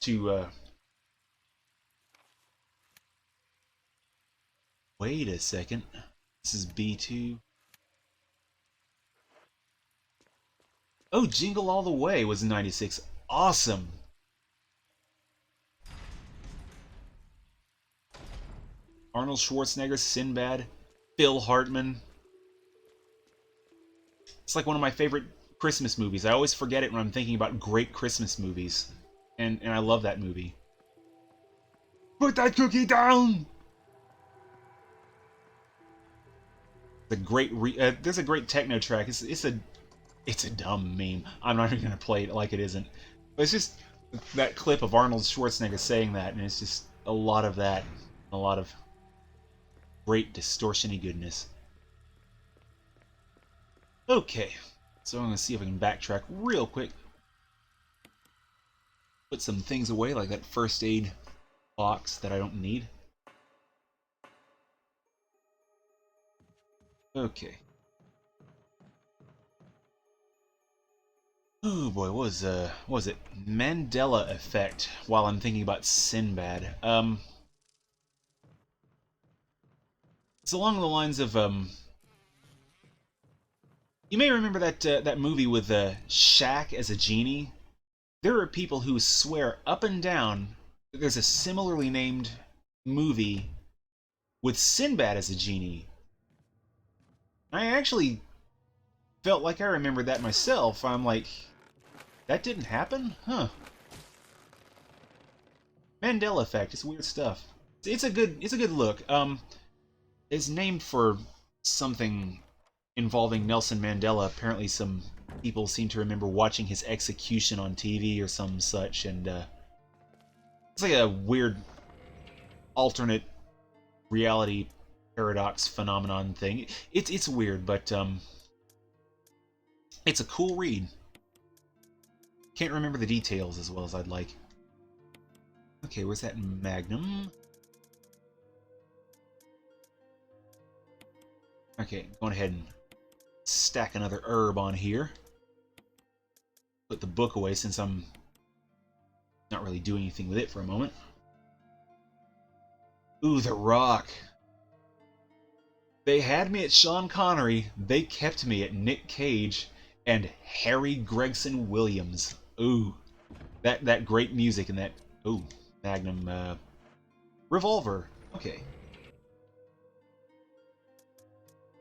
to, wait a second. This is B2. Oh, Jingle All the Way was in '96. Awesome! Arnold Schwarzenegger, Sinbad, Phil Hartman. It's like one of my favorite Christmas movies. I always forget it when I'm thinking about great Christmas movies. And I love that movie. Put that cookie down! There's a great techno track. It's a dumb meme. I'm not even gonna play it like it isn't. But it's just that clip of Arnold Schwarzenegger saying that, and it's just a lot of that, a lot of great distortion-y goodness. Okay, so I'm gonna see if I can backtrack real quick. Put some things away, like that first aid box that I don't need. Okay. Oh boy, what was it? Mandela effect. While I'm thinking about Sinbad, it's along the lines of you may remember that movie with Shaq as a genie. There are people who swear up and down that there's a similarly named movie with Sinbad as a genie. I actually felt like I remembered that myself. I'm like, that didn't happen? Huh. Mandela effect. It's weird stuff. It's a good look. It's named for something involving Nelson Mandela. Apparently, some people seem to remember watching his execution on TV or some such, and it's like a weird alternate reality paradox phenomenon thing. It's weird, but it's a cool read. Can't remember the details as well as I'd like. Okay, where's that Magnum? Okay, going ahead and stack another herb on here. Put the book away since I'm not really doing anything with it for a moment. Ooh, The Rock. They had me at Sean Connery. They kept me at Nick Cage and Harry Gregson Williams. Ooh, that great music and that Magnum revolver. Okay,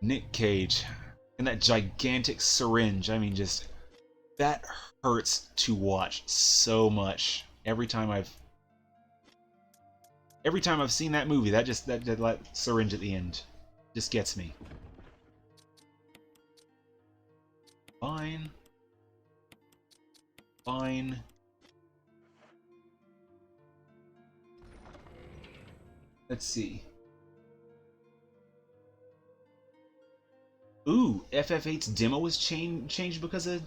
Nick Cage and that gigantic syringe. I mean, just that hurts to watch so much. Every time I've seen that movie, that syringe at the end just gets me. Fine. Fine. Let's see. Ooh, FF8's demo was changed because of...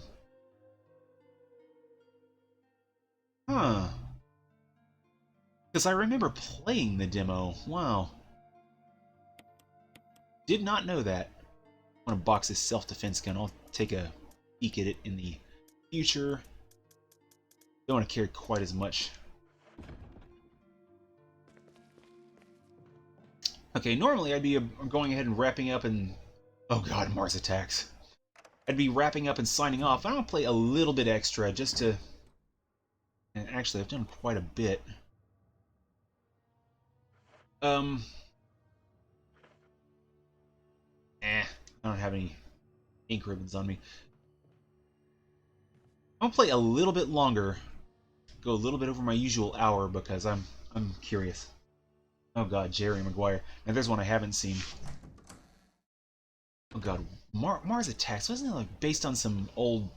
Huh. Because I remember playing the demo. Wow. Did not know that. I want to box this self-defense gun. I'll take a peek at it in the future. Don't want to carry quite as much. Okay, normally I'd be going ahead and wrapping up and... Oh god, Mars attacks. I'd be wrapping up and signing off. I want to play a little bit extra just to... And actually, I've done quite a bit. I don't have any ink ribbons on me. I'll play a little bit longer. Go a little bit over my usual hour because I'm curious. Oh god, Jerry Maguire. Now there's one I haven't seen. Oh god, Mars Attacks, wasn't it like based on some old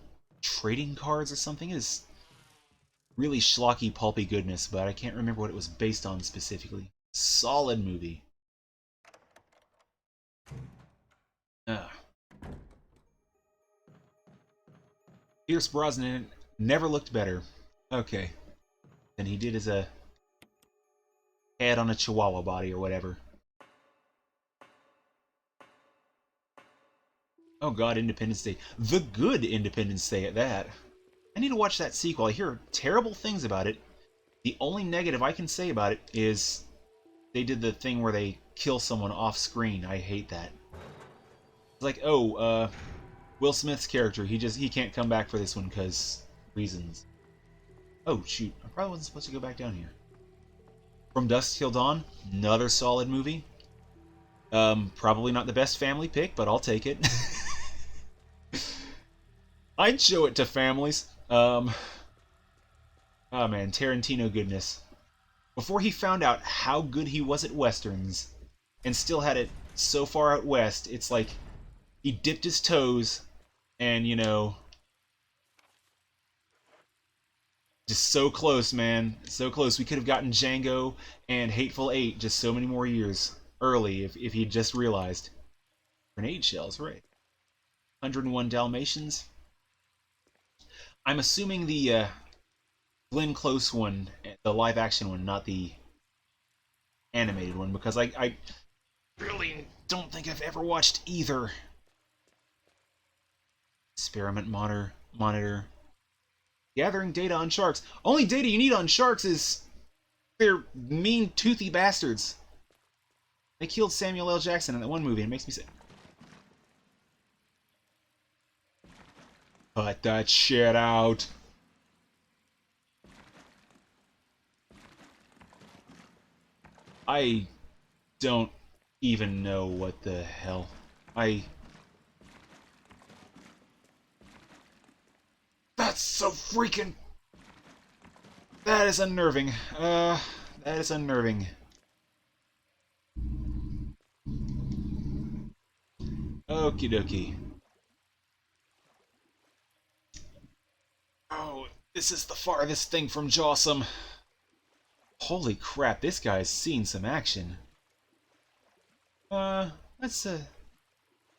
trading cards or something? It is really schlocky, pulpy goodness, but I can't remember what it was based on specifically. Solid movie. Pierce Brosnan never looked better. Okay. Than he did as a head on a chihuahua body or whatever. Oh god, Independence Day. The good Independence Day at that. I need to watch that sequel. I hear terrible things about it. The only negative I can say about it is they did the thing where they kill someone off screen. I hate that. It's like, oh, Will Smith's character, he can't come back for this one because reasons. Oh shoot, I probably wasn't supposed to go back down here. From Dusk Till Dawn, another solid movie. Probably not the best family pick, but I'll take it. I'd show it to families. Oh man, Tarantino goodness. Before he found out how good he was at westerns, and still had it so far out west, it's like he dipped his toes, and you know, just so close, man, so close. We could have gotten Django and Hateful Eight just so many more years early if he'd just realized. Grenade shells, right? 101 Dalmatians. I'm assuming the Glenn Close one, the live-action one, not the animated one, because I really don't think I've ever watched either. Experiment monitor. Gathering data on sharks. Only data you need on sharks is they're mean, toothy bastards. They killed Samuel L. Jackson in that one movie, and it makes me sick. Cut that shit out. I don't even know what the hell. That's so freaking... That is unnerving. That is unnerving. Okie dokie. Oh, this is the farthest thing from Jawsome. Holy crap, this guy's seen some action. Let's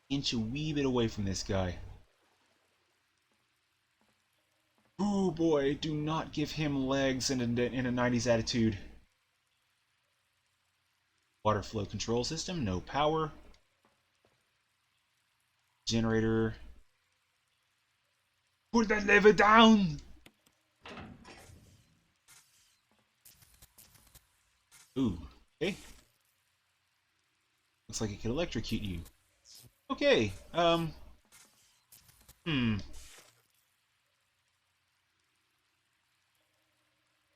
inch a wee bit away from this guy. Ooh boy, do not give him legs and a 90s attitude. Water flow control system, no power. Generator. Put that lever down! Ooh, okay. Looks like it could electrocute you. Okay,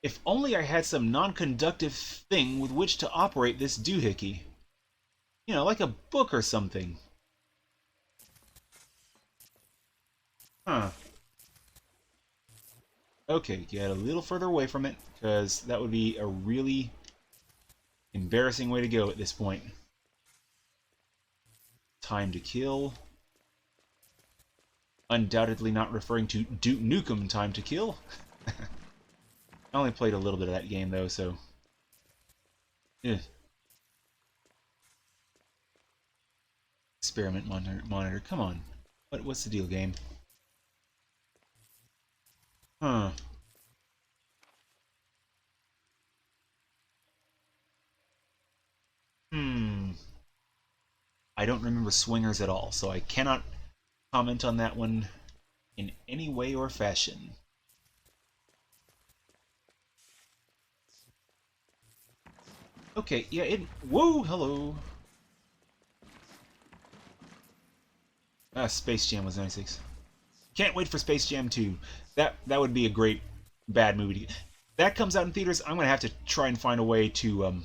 If only I had some non-conductive thing with which to operate this doohickey. You know, like a book or something. Huh. Okay, get a little further away from it, because that would be a really embarrassing way to go at this point. Time to kill. Undoubtedly not referring to Duke Nukem Time to Kill. I only played a little bit of that game, though, so... Eh. Experiment monitor. Come on. What's the deal, game? Huh. I don't remember Swingers at all, so I cannot comment on that one in any way or fashion. Okay, yeah, whoa, hello. Space Jam was 96. Can't wait for Space Jam 2. That would be a great bad movie. That comes out in theaters. I'm gonna have to try and find a way to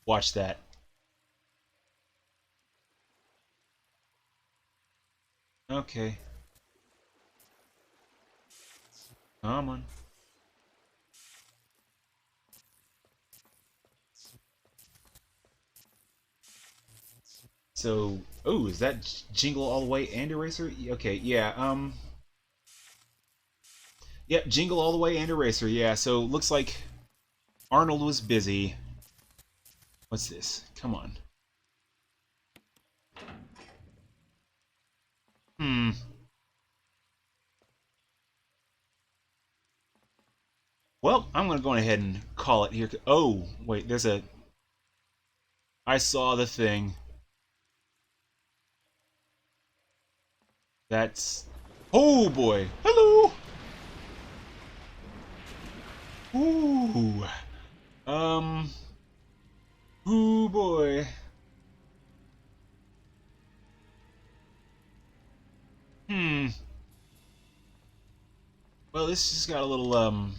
watch that. Okay. Come on. So, oh, is that Jingle All the Way and Eraser? Okay, yeah, Yep, Jingle All the Way and Eraser, yeah, so looks like Arnold was busy. What's this? Come on. Well, I'm gonna go ahead and call it here. Oh, wait, there's a... I saw the thing. That's... Oh, boy! Hello! Ooh. Ooh, boy. Well, this just got a little,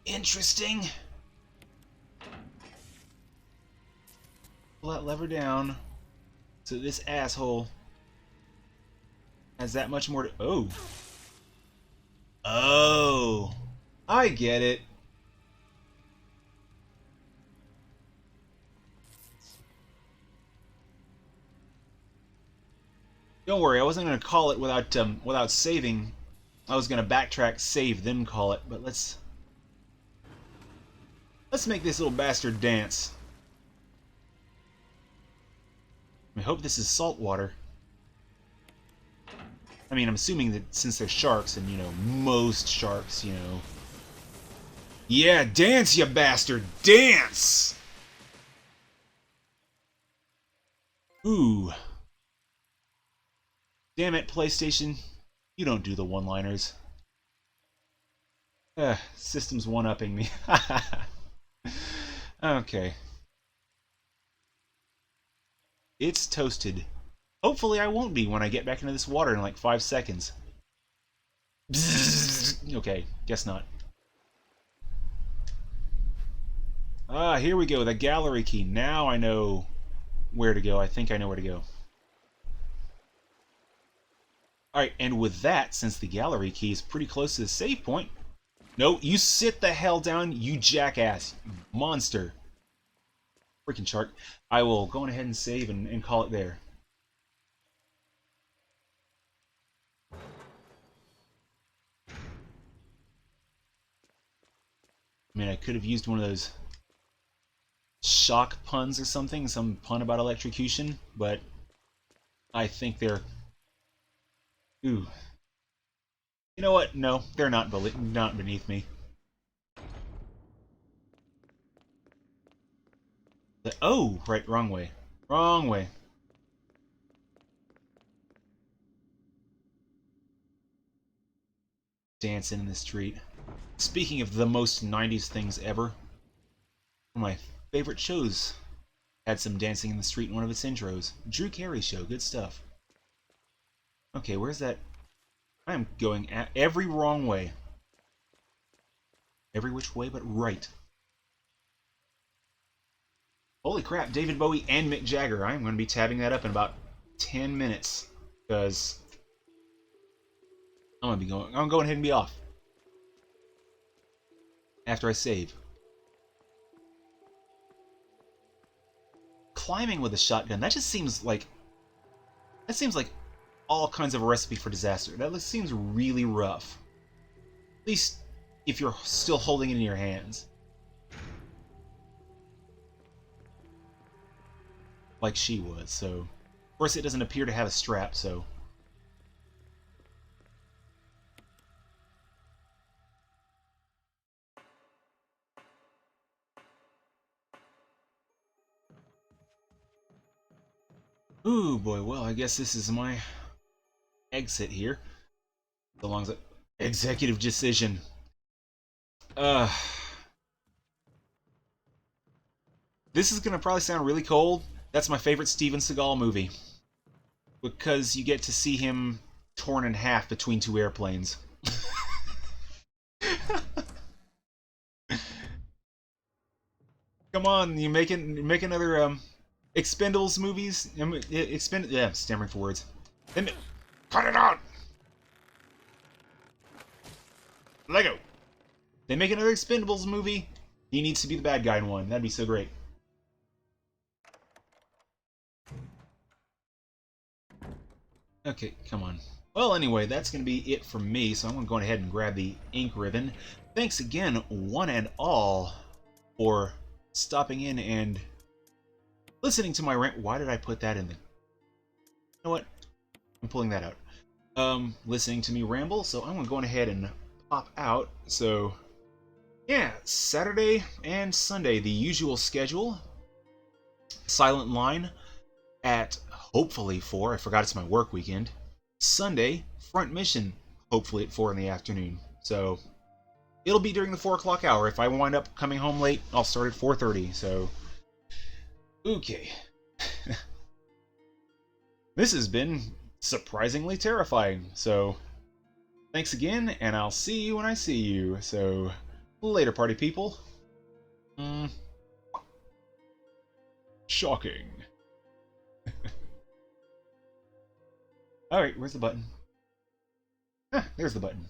interesting. Pull that lever down. So this asshole has that much more to... Oh. Oh. I get it. Don't worry, I wasn't going to call it without saving. I was going to backtrack, save, then call it. But let's make this little bastard dance. I hope this is salt water. I mean, I'm assuming that since they're sharks, and, you know, most sharks, you know... Yeah, dance, you bastard! Dance! Ooh. Damn it, PlayStation. You don't do the one-liners. System's one-upping me. Okay. It's toasted. Hopefully I won't be when I get back into this water in like 5 seconds. Okay, guess not. Ah, here we go, the gallery key. Now I know where to go. I think I know where to go. Alright, and with that, since the gallery key is pretty close to the save point... No, you sit the hell down, you jackass. You monster. Freaking shark. I will go on ahead and save and call it there. I mean, I could have used one of those shock puns or something, some pun about electrocution, but I think they're... Ooh. You know what? No, they're not beneath me. Oh, right, wrong way. Wrong way. Dancing in the street. Speaking of the most 90s things ever, one of my favorite shows had some dancing in the street in one of its intros. Drew Carey Show, good stuff. Okay, where's that? I am going every wrong way. Every which way but right. Holy crap, David Bowie and Mick Jagger. I'm going to be tabbing that up in about 10 minutes. Because I'm going to go ahead and be off. After I save. Climbing with a shotgun, that just seems like... That seems like all kinds of recipe for disaster. That seems really rough. At least if you're still holding it in your hands. Like she was, so... Of course, it doesn't appear to have a strap, so... Ooh, boy, well, I guess this is my exit here. So long as it... Executive decision. This is gonna probably sound really cold. That's my favorite Steven Seagal movie. Because you get to see him torn in half between two airplanes. Come on, you make another Expendables movies. Yeah, stammering for words. Cut it out. Lego. They make another Expendables movie. He needs to be the bad guy in one. That'd be so great. Okay, come on. Well, anyway, that's going to be it from me, so I'm going to go ahead and grab the ink ribbon. Thanks again, one and all, for stopping in and listening to my rant. Why did I put that in the... You know what? I'm pulling that out. Listening to me ramble, so I'm going to go ahead and pop out. So, yeah, Saturday and Sunday, the usual schedule. Silent Line at hopefully 4. I forgot it's my work weekend. Sunday, Front Mission, hopefully at 4 in the afternoon. So, it'll be during the 4 o'clock hour. If I wind up coming home late, I'll start at 4:30. So, okay. This has been surprisingly terrifying. So, thanks again, and I'll see you when I see you. So, later, party people. Shocking. Alright, where's the button? Ah, there's the button.